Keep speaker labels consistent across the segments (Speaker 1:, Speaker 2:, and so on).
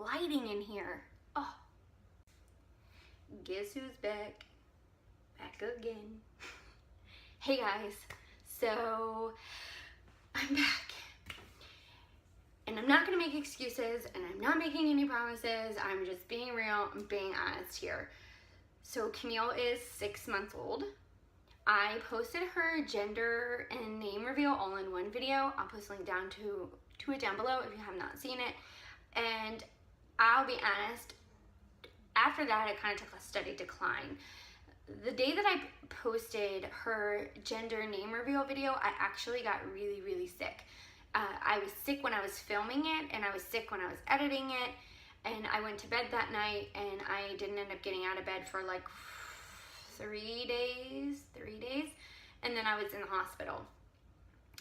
Speaker 1: lighting in here. Oh. Guess who's back? Back again. Hey guys, so I'm back. And I'm not gonna make excuses and I'm not making any promises. I'm just being real and being honest here. So Camille is 6 months old. I posted her gender and name reveal all in one video. I'll post a link down to it down below if you have not seen it. And I'll be honest, after that it kind of took a steady decline. The day that I posted her gender name reveal video, I actually got really, really sick. I was sick when I was filming it, and I was sick when I was editing it, and I went to bed that night, and I didn't end up getting out of bed for like 3 days, and then I was in the hospital.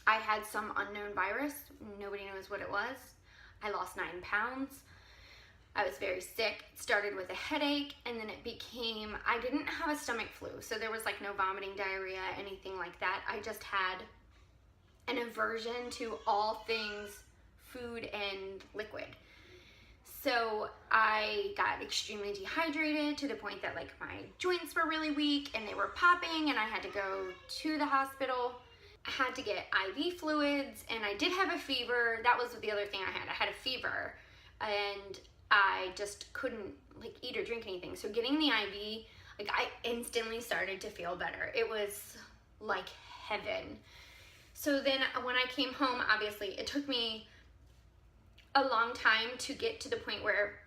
Speaker 1: I had some unknown virus. Nobody knows what it was. I lost 9 pounds. I was very sick. It started with a headache, and then it became, I didn't have a stomach flu, so there was like no vomiting, diarrhea, anything like that. I just had an aversion to all things food and liquid. So I got extremely dehydrated to the point that like my joints were really weak and they were popping, and I had to go to the hospital. I had to get IV fluids, and I did have a fever. That was the other thing I had. I had a fever, and I just couldn't like eat or drink anything. So getting the IV, like I instantly started to feel better. It was like heaven. So then when I came home, obviously it took me a long time to get to the point where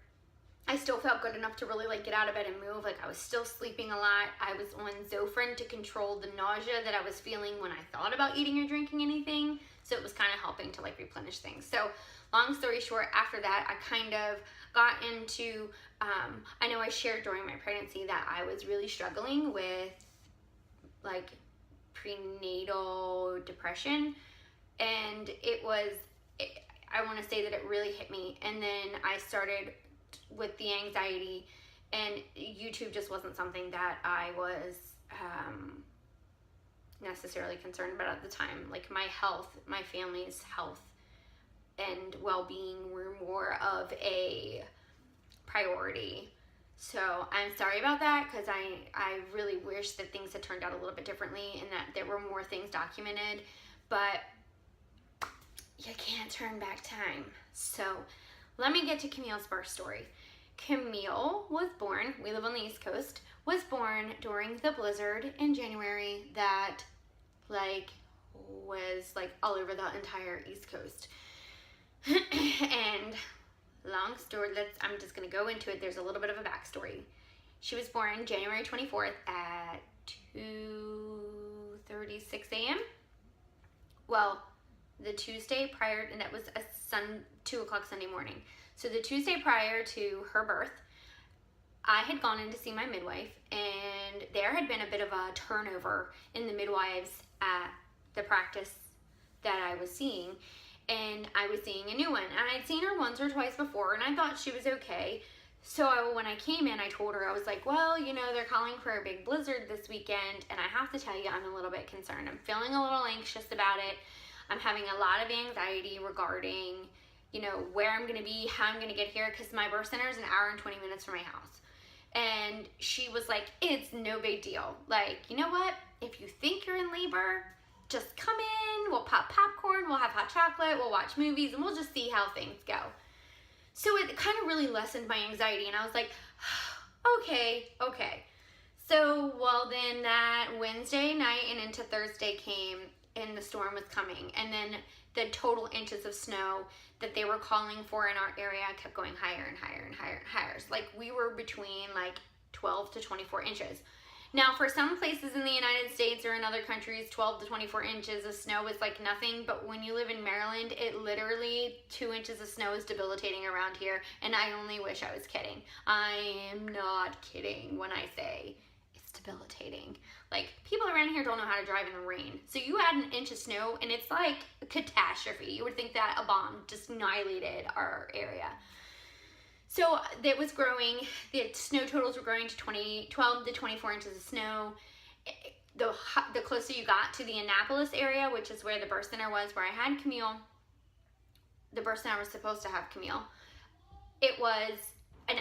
Speaker 1: I still felt good enough to really like get out of bed and move. Like I was still sleeping a lot. I was on Zofran to control the nausea that I was feeling when I thought about eating or drinking anything. So it was kind of helping to like replenish things. So long story short, after that, I kind of got into, I know I shared during my pregnancy that I was really struggling with like prenatal depression, and I want to say that it really hit me. And then I started with the anxiety, and YouTube just wasn't something that I was necessarily concerned about at the time. Like my health, my family's health and well-being were more of a priority. So I'm sorry about that, because I really wish that things had turned out a little bit differently and that there were more things documented, but you can't turn back time. So let me get to Camille's birth story. Camille was born, we live on the East Coast, was born during the blizzard in January that like was like all over the entire East Coast. And long story, I'm just gonna go into it. There's a little bit of a backstory. She was born January 24th at 2:36 a.m. Well, the Tuesday prior, and that was a 2 o'clock Sunday morning. So the Tuesday prior to her birth, I had gone in to see my midwife, and there had been a bit of a turnover in the midwives at the practice that I was seeing. And I was seeing a new one, and I had seen her once or twice before, and I thought she was okay. So when I came in, I told her, I was like, well, you know, they're calling for a big blizzard this weekend, and I have to tell you, I'm a little bit concerned. I'm feeling a little anxious about it. I'm having a lot of anxiety regarding, you know, where I'm going to be, how I'm going to get here, because my birth center is an hour and 20 minutes from my house. And she was like, it's no big deal. Like, you know what? If you think you're in labor, just come in, we'll pop popcorn, we'll have hot chocolate, we'll watch movies, and we'll just see how things go. So it kind of really lessened my anxiety, and I was like, okay. So, well, then that Wednesday night and into Thursday came, and the storm was coming, and then the total inches of snow that they were calling for in our area kept going higher and higher and higher and higher. So, like, we were between like 12 to 24 inches. Now, for some places in the United States or in other countries, 12 to 24 inches of snow is like nothing, but when you live in Maryland, it literally, 2 inches of snow is debilitating around here, and I only wish I was kidding. I am not kidding when I say it's debilitating. Like, people around here don't know how to drive in the rain. So you add an inch of snow, and it's like a catastrophe. You would think that a bomb just annihilated our area. So it was growing, the snow totals were growing to 12 to 24 inches of snow. The closer you got to the Annapolis area, which is where the birth center was, where I had Camille, the birth center was supposed to have Camille, it was, and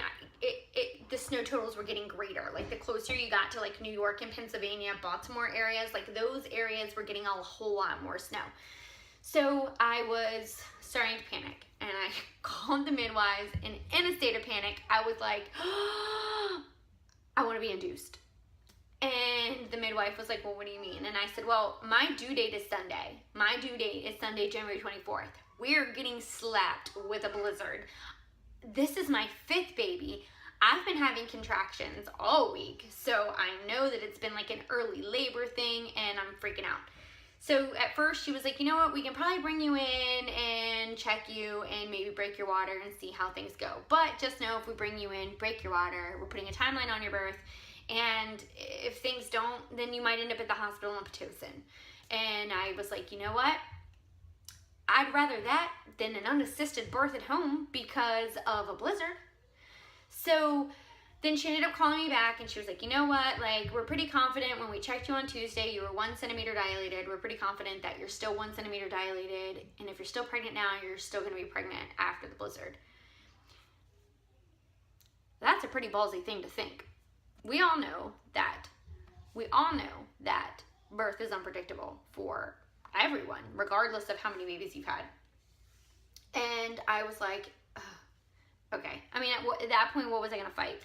Speaker 1: the snow totals were getting greater. Like the closer you got to like New York and Pennsylvania, Baltimore areas, like those areas were getting a whole lot more snow. So I was starting to panic, and I called the midwives, and in a state of panic, I was like, oh, I want to be induced. And the midwife was like, well, what do you mean? And I said, well, my due date is Sunday. My due date is Sunday, January 24th. We are getting slapped with a blizzard. This is my 5th baby. I've been having contractions all week, so I know that it's been like an early labor thing, and I'm freaking out. So at first she was like, you know what, we can probably bring you in and check you and maybe break your water and see how things go. But just know if we bring you in, break your water, we're putting a timeline on your birth, and if things don't, then you might end up at the hospital on Pitocin. And I was like, you know what? I'd rather that than an unassisted birth at home because of a blizzard. So then she ended up calling me back, and she was like, you know what, like, we're pretty confident when we checked you on Tuesday, you were 1 centimeter dilated. We're pretty confident that you're still 1 centimeter dilated, and if you're still pregnant now, you're still going to be pregnant after the blizzard. That's a pretty ballsy thing to think. We all know that birth is unpredictable for everyone, regardless of how many babies you've had. And I was like, ugh, okay. I mean, at that point, what was I going to fight?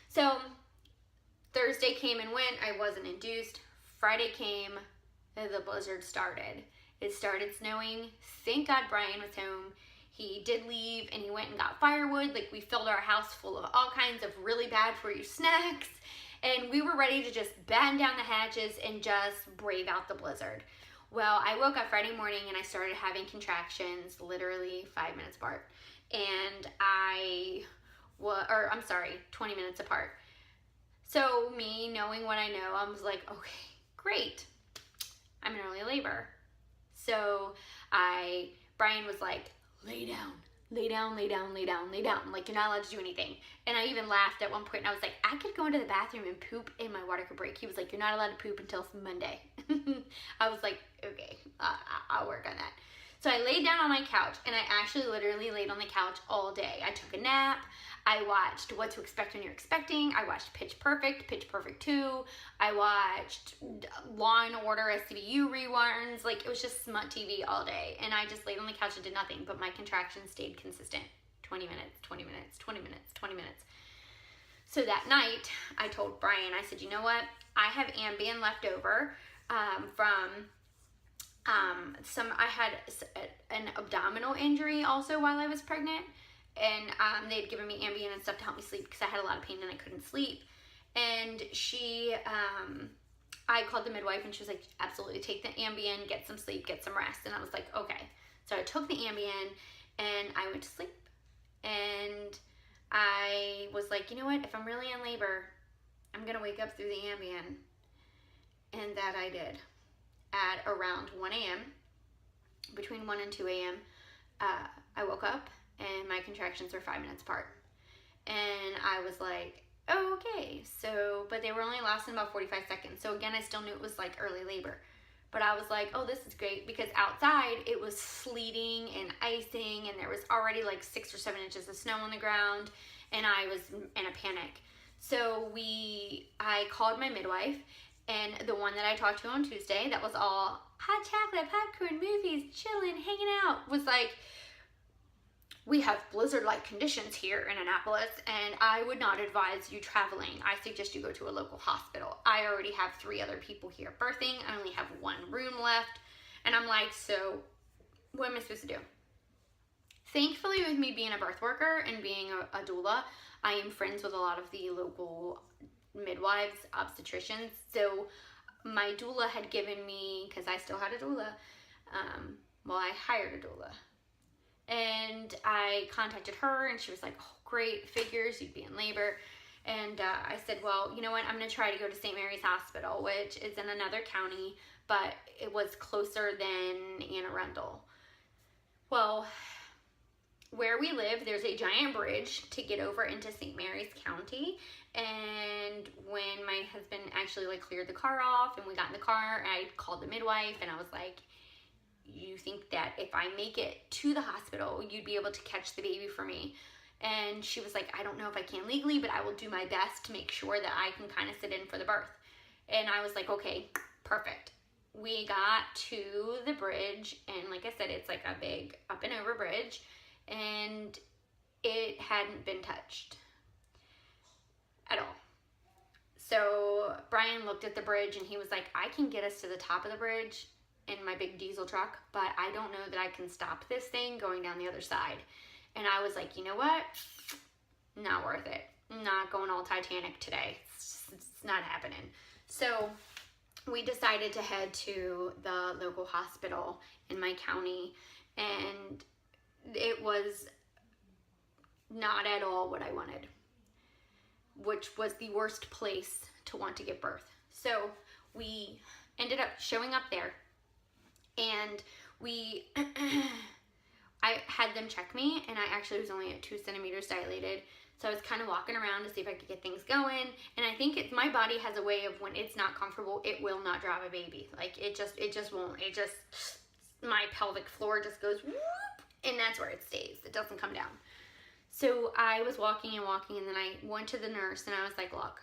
Speaker 1: So Thursday came and went. I wasn't induced. Friday came. The blizzard started. It started snowing. Thank God Brian was home. He did leave, and he went and got firewood. Like, we filled our house full of all kinds of really bad for you snacks, and we were ready to just batten down the hatches and just brave out the blizzard. Well, I woke up Friday morning, and I started having contractions literally 5 minutes apart, and 20 minutes apart. So me knowing what I know, I was like, okay, great, I'm in early labor. So Brian was like, lay down, lay down, lay down, lay down, lay down. Like, you're not allowed to do anything. And I even laughed at one point, and I was like, I could go into the bathroom and poop and my water could break. He was like, you're not allowed to poop until Monday. I was like, okay, I'll work on that. So I laid down on my couch, and I actually literally laid on the couch all day. I took a nap. I watched What to Expect When You're Expecting. I watched Pitch Perfect 2. I watched Law and Order SCBU reruns. Like, it was just smut TV all day. And I just laid on the couch and did nothing, but my contractions stayed consistent. 20 minutes, 20 minutes, 20 minutes, 20 minutes. So that night, I told Brian, I said, you know what? I have Ambien left over from... I had an abdominal injury also while I was pregnant, and they'd given me Ambien and stuff to help me sleep because I had a lot of pain and I couldn't sleep. And I called the midwife, and she was like, absolutely, take the Ambien, get some sleep, get some rest. And I was like, okay. So I took the Ambien, and I went to sleep. And I was like, you know what, if I'm really in labor, I'm gonna wake up through the Ambien. And that I did. At around 1 a.m., between 1 and 2 a.m., I woke up, and my contractions were 5 minutes apart. And I was like, oh, okay. So, but they were only lasting about 45 seconds. So again, I still knew it was like early labor. But I was like, oh, this is great, because outside it was sleeting and icing, and there was already like 6 or 7 inches of snow on the ground, and I was in a panic. So I called my midwife, and the one that I talked to on Tuesday, that was all hot chocolate, popcorn, movies, chilling, hanging out, was like, we have blizzard-like conditions here in Annapolis, and I would not advise you traveling. I suggest you go to a local hospital. I already have 3 other people here birthing. I only have 1 room left. And I'm like, so what am I supposed to do? Thankfully, with me being a birth worker and being a doula, I am friends with a lot of the local midwives, obstetricians. So my doula had given me, because I still had a doula, I hired a doula. And I contacted her, and she was like, oh, great, figures, you'd be in labor. And I said, well, you know what, I'm going to try to go to St. Mary's Hospital, which is in another county, but it was closer than Anne Arundel. Well, where we live, there's a giant bridge to get over into St. Mary's County. And when my husband actually like cleared the car off and we got in the car, I called the midwife, and I was like, you think that if I make it to the hospital, you'd be able to catch the baby for me? And she was like, I don't know if I can legally, but I will do my best to make sure that I can kind of sit in for the birth. And I was like, okay, perfect. We got to the bridge, and like I said, it's like a big up and over bridge, and it hadn't been touched at all. So Brian looked at the bridge and he was like, I can get us to the top of the bridge in my big diesel truck, but I don't know that I can stop this thing going down the other side. And I was like, you know what? Not worth it. Not going all Titanic today. It's not happening. So we decided to head to the local hospital in my county, and it was not at all what I wanted, which was the worst place to want to give birth. So we ended up showing up there, and I had them check me, and I actually was only at 2 centimeters dilated. So I was kind of walking around to see if I could get things going. And I think my body has a way of, when it's not comfortable, it will not drive a baby. Like it just won't. My pelvic floor just goes whoop, and that's where it stays. It doesn't come down. So I was walking, and then I went to the nurse, and I was like, look,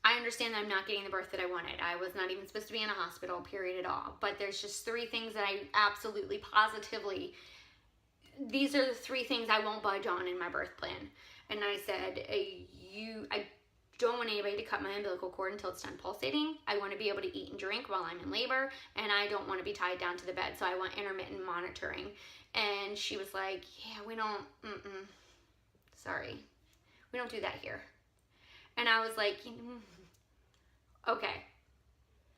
Speaker 1: I understand that I'm not getting the birth that I wanted. I was not even supposed to be in a hospital, period, at all. But there's just 3 things that I absolutely, positively, these are the 3 things I won't budge on in my birth plan. And I said, I don't want anybody to cut my umbilical cord until it's done pulsating. I want to be able to eat and drink while I'm in labor, and I don't want to be tied down to the bed, so I want intermittent monitoring. And she was like, yeah, we don't, sorry, we don't do that here. And I was like, okay.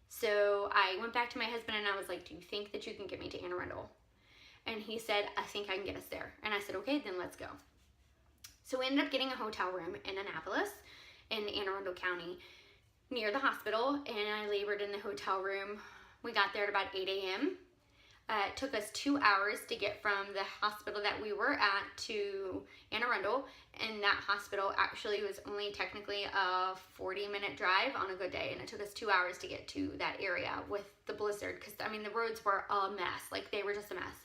Speaker 1: So I went back to my husband, and I was like, do you think that you can get me to Anne Arundel? And he said, I think I can get us there. And I said, okay, then let's go. So we ended up getting a hotel room in Annapolis in Anne Arundel County near the hospital, and I labored in the hotel room. We got there at about 8 a.m. It took us 2 hours to get from the hospital that we were at to Anne Arundel, and that hospital actually was only technically a 40-minute drive on a good day, and it took us 2 hours to get to that area with the blizzard, because, I mean, the roads were a mess. Like, they were just a mess.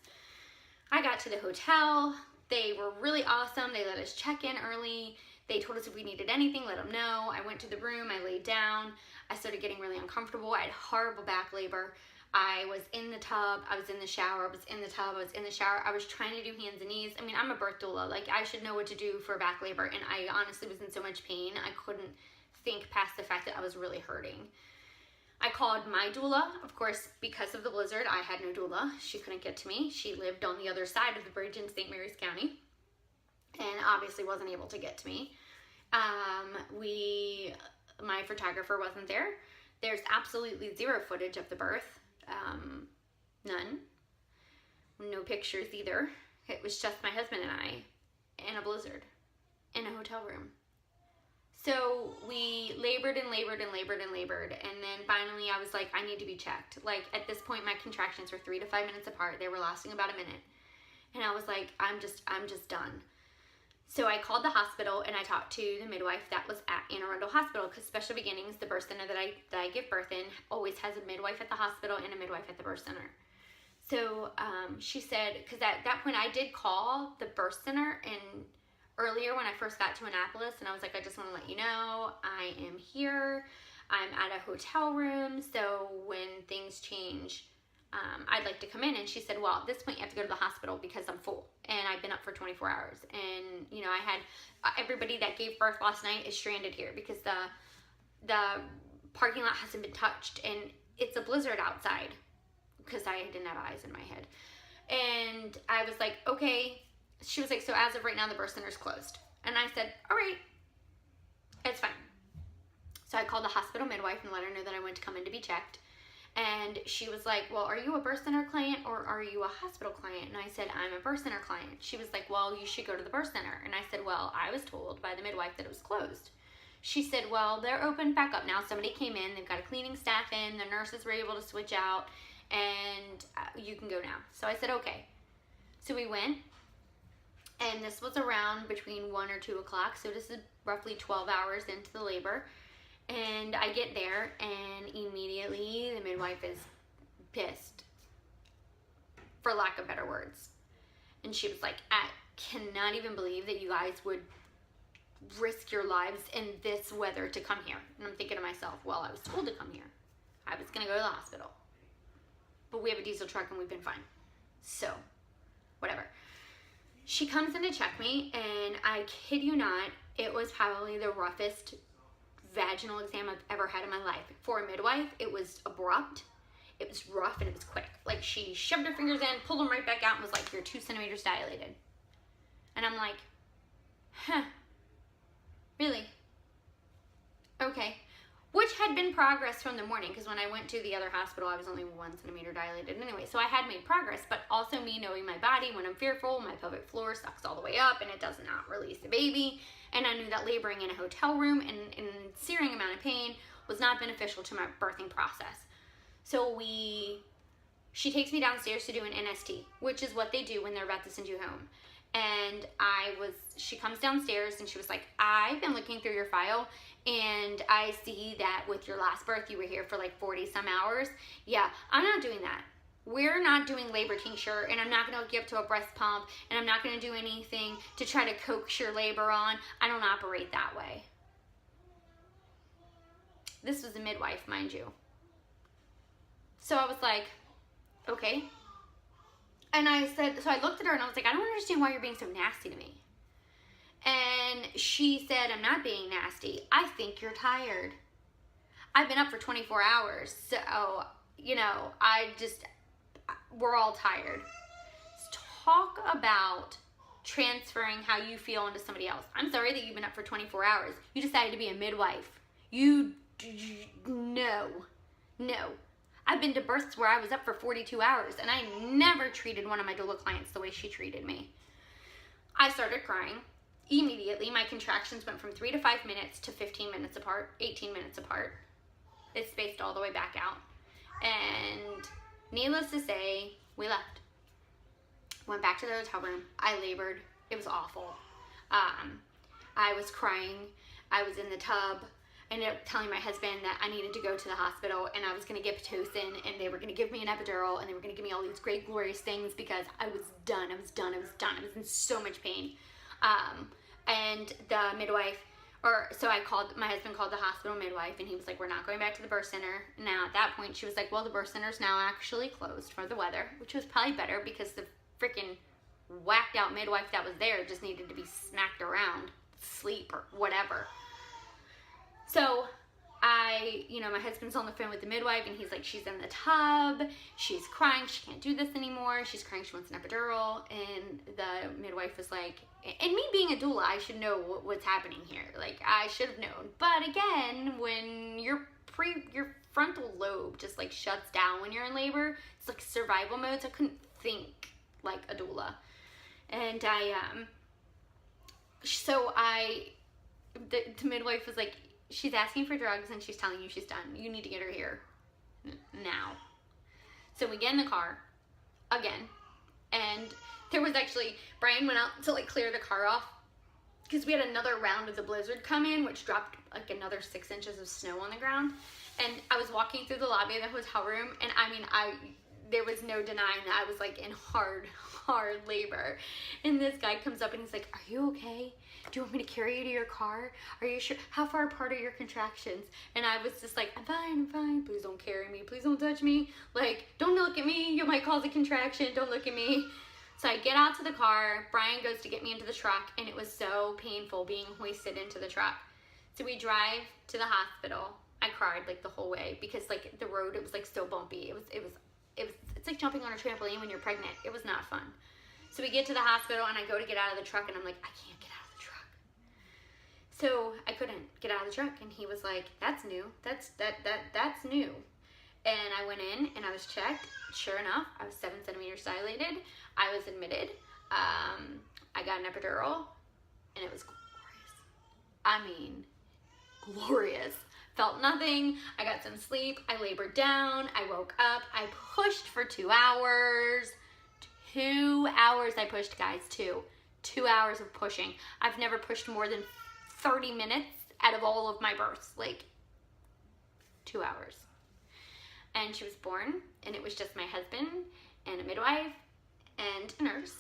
Speaker 1: I got to the hotel. They were really awesome. They let us check in early. They told us if we needed anything, let them know. I went to the room. I laid down. I started getting really uncomfortable. I had horrible back labor. I was in the tub. I was in the shower. I was in the tub. I was in the shower. I was trying to do hands and knees. I mean, I'm a birth doula. Like, I should know what to do for back labor, and I honestly was in so much pain. I couldn't think past the fact that I was really hurting. I called my doula. Of course, because of the blizzard, I had no doula. She couldn't get to me. She lived on the other side of the bridge in St. Mary's County, and obviously wasn't able to get to me. My photographer wasn't there. There's absolutely 0 footage of the birth. None. No pictures either. It was just my husband and I in a blizzard in a hotel room. So we labored and labored and labored and labored, and then finally I was like, I need to be checked. Like, at this point, my contractions were 3 to 5 minutes apart. They were lasting about a minute, and I was like, I'm just done. So I called the hospital, and I talked to the midwife that was at Anne Arundel Hospital, because Special Beginnings, the birth center that I give birth in, always has a midwife at the hospital and a midwife at the birth center. So she said, because at that point I did call the birth center and earlier when I first got to Annapolis, and I was like, I just want to let you know, I am here. I'm at a hotel room, so when things change, I'd like to come in. And she said, well, at this point you have to go to the hospital because I'm full, and I've been up for 24 hours. And, you know, I had everybody that gave birth last night is stranded here because the parking lot hasn't been touched, and it's a blizzard outside because I didn't have eyes in my head. And I was like, okay. She was like, so as of right now, the birth center's closed. And I said, all right, it's fine. So I called the hospital midwife and let her know that I went to come in to be checked. And she was like, well, are you a birth center client or are you a hospital client? And I said, I'm a birth center client. She was like, well, you should go to the birth center. And I said, well, I was told by the midwife that it was closed. She said, well, they're open back up now. Somebody came in, they've got a cleaning staff in, the nurses were able to switch out, and you can go now. So I said, okay. So we went. And this was around between 1 or 2 o'clock. So this is roughly 12 hours into the labor. And I get there, and immediately the midwife is pissed, for lack of better words. And she was like, cannot even believe that you guys would risk your lives in this weather to come here. And I'm thinking to myself, well, I was told to come here. I was going to go to the hospital. But we have a diesel truck and we've been fine. So, whatever. She comes in to check me, and I kid you not, it was probably the roughest vaginal exam I've ever had in my life. For a midwife, it was abrupt, it was rough, and it was quick. Like, she shoved her fingers in, pulled them right back out, and was like, you're 2 centimeters dilated. And I'm like, huh, really? Okay. Which had been progress from the morning, because when I went to the other hospital, I was only 1 centimeter dilated anyway. So I had made progress, but also me knowing my body, when I'm fearful, my pelvic floor sucks all the way up and it does not release the baby. And I knew that laboring in a hotel room and in a searing amount of pain was not beneficial to my birthing process. So she takes me downstairs to do an NST, which is what they do when they're about to send you home. And she comes downstairs and she was like, I've been looking through your file and I see that with your last birth, you were here for like 40 some hours. Yeah, I'm not doing that. We're not doing labor tincture, and I'm not going to hook you up to a breast pump, and I'm not going to do anything to try to coax your labor on. I don't operate that way. This was a midwife, mind you. So I was like, okay. And I said, so I looked at her and I was like, I don't understand why you're being so nasty to me. And she said, I'm not being nasty. I think you're tired. I've been up for 24 hours. So, you know, we're all tired. Let's talk about transferring how you feel into somebody else. I'm sorry that you've been up for 24 hours. You decided to be a midwife. No. I've been to births where I was up for 42 hours, and I never treated one of my doula clients the way she treated me. I started crying. Immediately, my contractions went from 3 to 5 minutes to 15 minutes apart, 18 minutes apart. It's spaced all the way back out. And needless to say, we left. Went back to the hotel room. I labored. It was awful. I was crying. I was in the tub. I ended up telling my husband that I needed to go to the hospital and I was going to get Pitocin and they were going to give me an epidural and they were going to give me all these great glorious things because I was done. I was in so much pain. And the midwife, my husband called the hospital midwife and he was like, we're not going back to the birth center. Now at that point she was like, well, the birth center's now actually closed for the weather, which was probably better because the freaking whacked out midwife that was there just needed to be smacked around, sleep or whatever. So my husband's on the phone with the midwife and he's like, she's in the tub, she's crying, she can't do this anymore, she's crying, she wants an epidural. And the midwife was like, and me being a doula, I should know what's happening here. Like, I should have known. But again, when your frontal lobe just like shuts down when you're in labor, it's like survival mode, so I couldn't think like a doula. And the midwife was like, she's asking for drugs and she's telling you she's done. You need to get her here now. So we get in the car again. And there was actually, Brian went out to like clear the car off because we had another round of the blizzard come in, which dropped like another 6 inches of snow on the ground. And I was walking through the lobby of the hotel room and there was no denying that I was like in hard labor. And this guy comes up and he's like, are you okay? Do you want me to carry you to your car? Are you sure? How far apart are your contractions? And I was just like, I'm fine. Please don't carry me. Please don't touch me. Like, don't look at me. You might cause a contraction. Don't look at me. So I get out to the car. Brian goes to get me into the truck. And it was so painful being hoisted into the truck. So we drive to the hospital. I cried like the whole way because like the road, it was like so bumpy. It's like jumping on a trampoline when you're pregnant. It was not fun. So we get to the hospital and I go to get out of the truck and I'm like, I can't get out of the truck. So I couldn't get out of the truck and he was like, that's new. That's new. And I went in and I was checked. Sure enough, I was 7 centimeters dilated. I was admitted. I got an epidural and it was glorious. I mean, glorious. Felt nothing. I got some sleep. I labored down. I woke up. I pushed for 2 hours. 2 hours I pushed, guys. 2 hours of pushing. I've never pushed more than 30 minutes out of all of my births. Like, 2 hours. And she was born, and it was just my husband and a midwife and a nurse.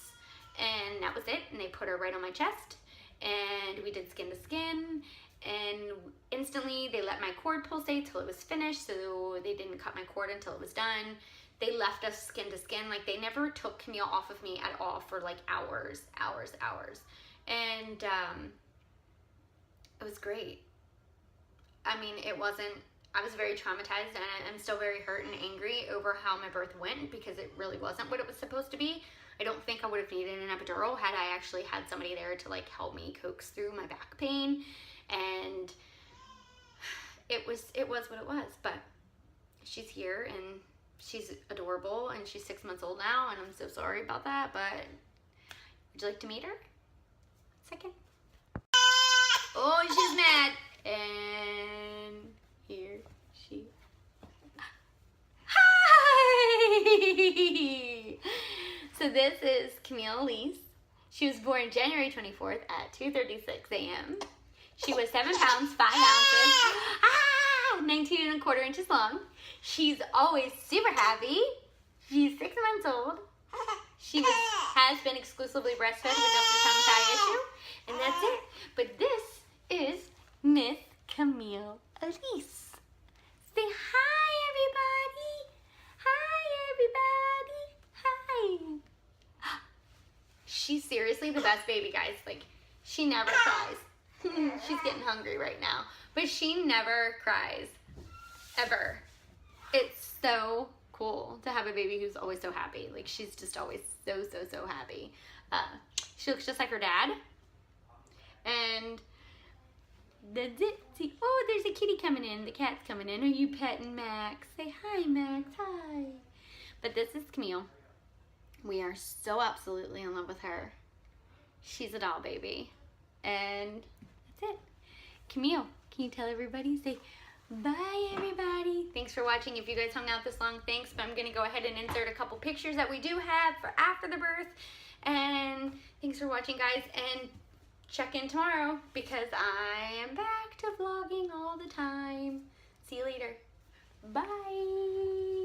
Speaker 1: and that was it. And they put her right on my chest, and we did skin to skin, and instantly they let my cord pulsate till it was finished, so they didn't cut my cord until it was done. They left us skin to skin. Like, they never took Camille off of me at all for like hours. And it was great. I mean, I was very traumatized, and I'm still very hurt and angry over how my birth went, because it really wasn't what it was supposed to be. I don't think I would have needed an epidural had I actually had somebody there to like help me coax through my back pain. And it was what it was. But she's here, and she's adorable, and she's 6 months old now, and I'm so sorry about that. But would you like to meet her? Second. Oh, she's mad. And here she. Hi! So this is Camille Elise. She was born January 24th at 2:36 a.m. She was 7 pounds, 5 ounces, 19¼ inches long. She's always super happy. She's 6 months old. She has been exclusively breastfed with just a tongue tie issue. And that's it. But this is Miss Camille Elise. Say hi, everybody. Hi, everybody. Hi. She's seriously the best baby, guys. Like, she never cries. She's getting hungry right now. But she never cries. Ever. It's so cool to have a baby who's always so happy. Like, she's just always so happy. She looks just like her dad. And that's it. See, oh, there's a kitty coming in. The cat's coming in. Are you petting Max? Say hi, Max. Hi. But this is Camille. We are so absolutely in love with her. She's a doll baby. And that's it. Camille, can you tell everybody? Say bye, everybody. Thanks for watching. If you guys hung out this long, thanks. But I'm going to go ahead and insert a couple pictures that we do have for after the birth. And thanks for watching, guys. And check in tomorrow, because I am back to vlogging all the time. See you later. Bye.